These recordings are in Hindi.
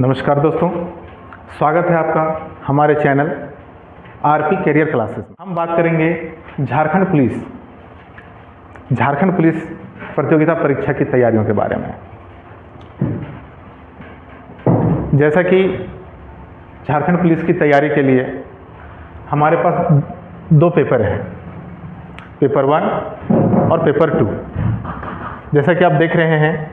नमस्कार दोस्तों, स्वागत है आपका हमारे चैनल आरपी कैरियर क्लासेस में। हम बात करेंगे झारखंड पुलिस प्रतियोगिता परीक्षा की तैयारियों के बारे में। जैसा कि झारखंड पुलिस की तैयारी के लिए हमारे पास दो पेपर हैं, पेपर 1 और पेपर 2। जैसा कि आप देख रहे हैं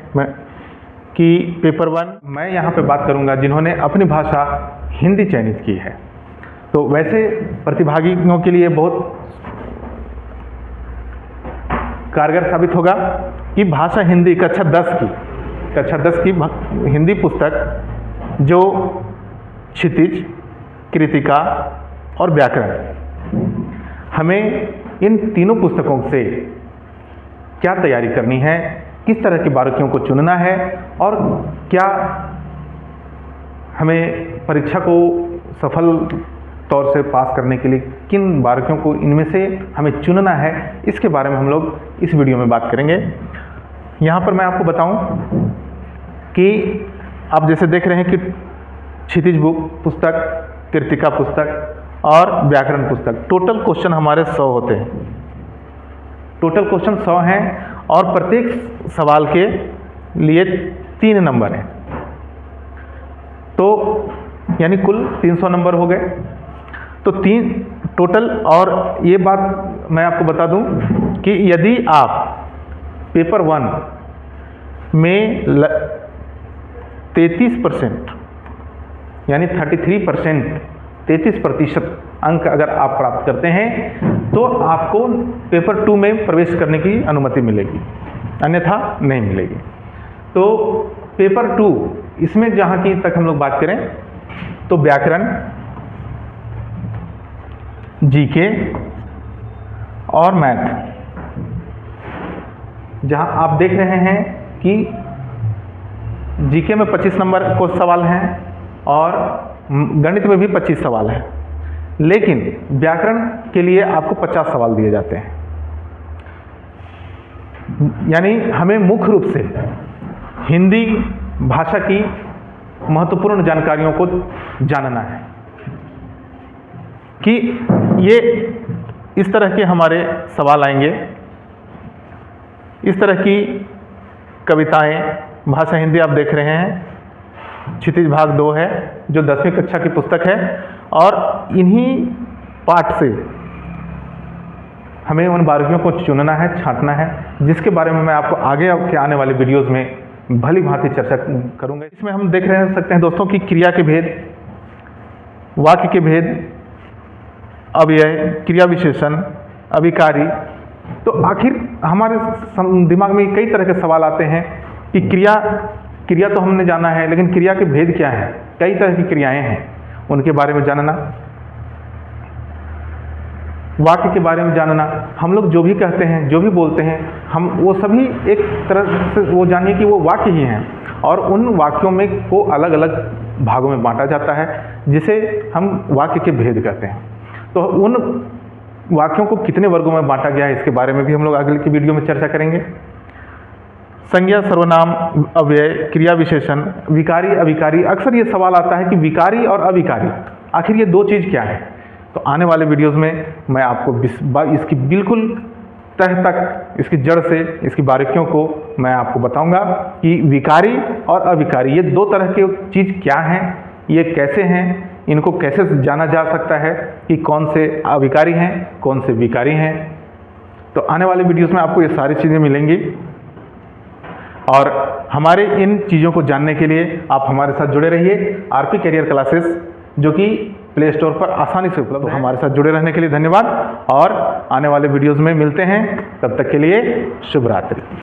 कि पेपर 1 मैं यहाँ पे बात करूँगा जिन्होंने अपनी भाषा हिंदी चयनित की है। तो वैसे प्रतिभागियों के लिए बहुत कारगर साबित होगा कि भाषा हिंदी कक्षा 10 की हिंदी पुस्तक जो क्षितिज, कृतिका और व्याकरण, हमें इन तीनों पुस्तकों से क्या तैयारी करनी है, किस तरह की बारीकियों को चुनना है और क्या हमें परीक्षा को सफल तौर से पास करने के लिए किन बारीकियों को इनमें से हमें चुनना है, इसके बारे में हम लोग इस वीडियो में बात करेंगे। यहाँ पर मैं आपको बताऊं कि आप जैसे देख रहे हैं कि क्षितिज बुक पुस्तक, कृतिका पुस्तक और व्याकरण पुस्तक, टोटल क्वेश्चन हमारे 100 होते हैं। टोटल क्वेश्चन 100 हैं और प्रत्येक सवाल के लिए 3 नंबर हैं, तो यानी कुल 300 नंबर हो गए। तो 3 टोटल। और ये बात मैं आपको बता दूं कि यदि आप पेपर 1 में 33% यानी 33% अंक अगर आप प्राप्त करते हैं तो आपको पेपर 2 में प्रवेश करने की अनुमति मिलेगी, अन्यथा नहीं मिलेगी। तो पेपर 2 इसमें जहाँ की तक हम लोग बात करें तो व्याकरण, जीके और मैथ, जहाँ आप देख रहे हैं कि जीके में 25 नंबर को सवाल हैं और गणित में भी 25 सवाल हैं, लेकिन व्याकरण के लिए आपको 50 सवाल दिए जाते हैं। यानी हमें मुख्य रूप से हिंदी भाषा की महत्वपूर्ण जानकारियों को जानना है कि ये इस तरह के हमारे सवाल आएंगे, इस तरह की कविताएं। भाषा हिंदी आप देख रहे हैं, क्षितिज भाग 2 है जो 10वीं कक्षा की पुस्तक है, और इन्हीं पाठ से हमें उन बारीकियों को चुनना है, छांटना है, जिसके बारे में मैं आपको आगे के आने वाले वीडियोस में भली भांति चर्चा करूंगा। इसमें हम देख सकते हैं दोस्तों कि क्रिया के भेद, वाक्य के भेद, अव्यय, क्रिया विशेषण, अभिकारी। तो आखिर हमारे दिमाग में कई तरह के सवाल आते हैं कि क्रिया तो हमने जाना है, लेकिन क्रिया के भेद क्या है। कई तरह की क्रियाएं हैं, उनके बारे में जानना, वाक्य के बारे में जानना। हम लोग जो भी कहते हैं, जो भी बोलते हैं, हम वो सभी एक तरह से वो जानिए कि वो वाक्य ही हैं, और उन वाक्यों में को अलग अलग भागों में बांटा जाता है, जिसे हम वाक्य के भेद कहते हैं। तो उन वाक्यों को कितने वर्गों में बांटा गया है, इसके बारे में भी हम लोग अगले की वीडियो में चर्चा करेंगे। संज्ञा, सर्वनाम, अव्यय, क्रिया विशेषण, विकारी, अविकारी। अक्सर ये सवाल आता है कि विकारी और अविकारी आखिर ये दो चीज़ क्या है। तो आने वाले वीडियोस में मैं आपको इसकी बिल्कुल तह तक, इसकी जड़ से, इसकी बारीकियों को मैं आपको बताऊंगा कि विकारी और अविकारी ये दो तरह के चीज़ क्या हैं, ये कैसे हैं, इनको कैसे जाना जा सकता है कि कौन से अविकारी हैं, कौन से विकारी हैं। तो आने वाले वीडियोस में आपको ये सारी चीज़ें मिलेंगी, और हमारे इन चीज़ों को जानने के लिए आप हमारे साथ जुड़े रहिए। आरपी कैरियर क्लासेस जो कि प्ले स्टोर पर आसानी से उपलब्ध है। हमारे साथ जुड़े रहने के लिए धन्यवाद, और आने वाले वीडियोस में मिलते हैं। तब तक के लिए शुभ रात्रि।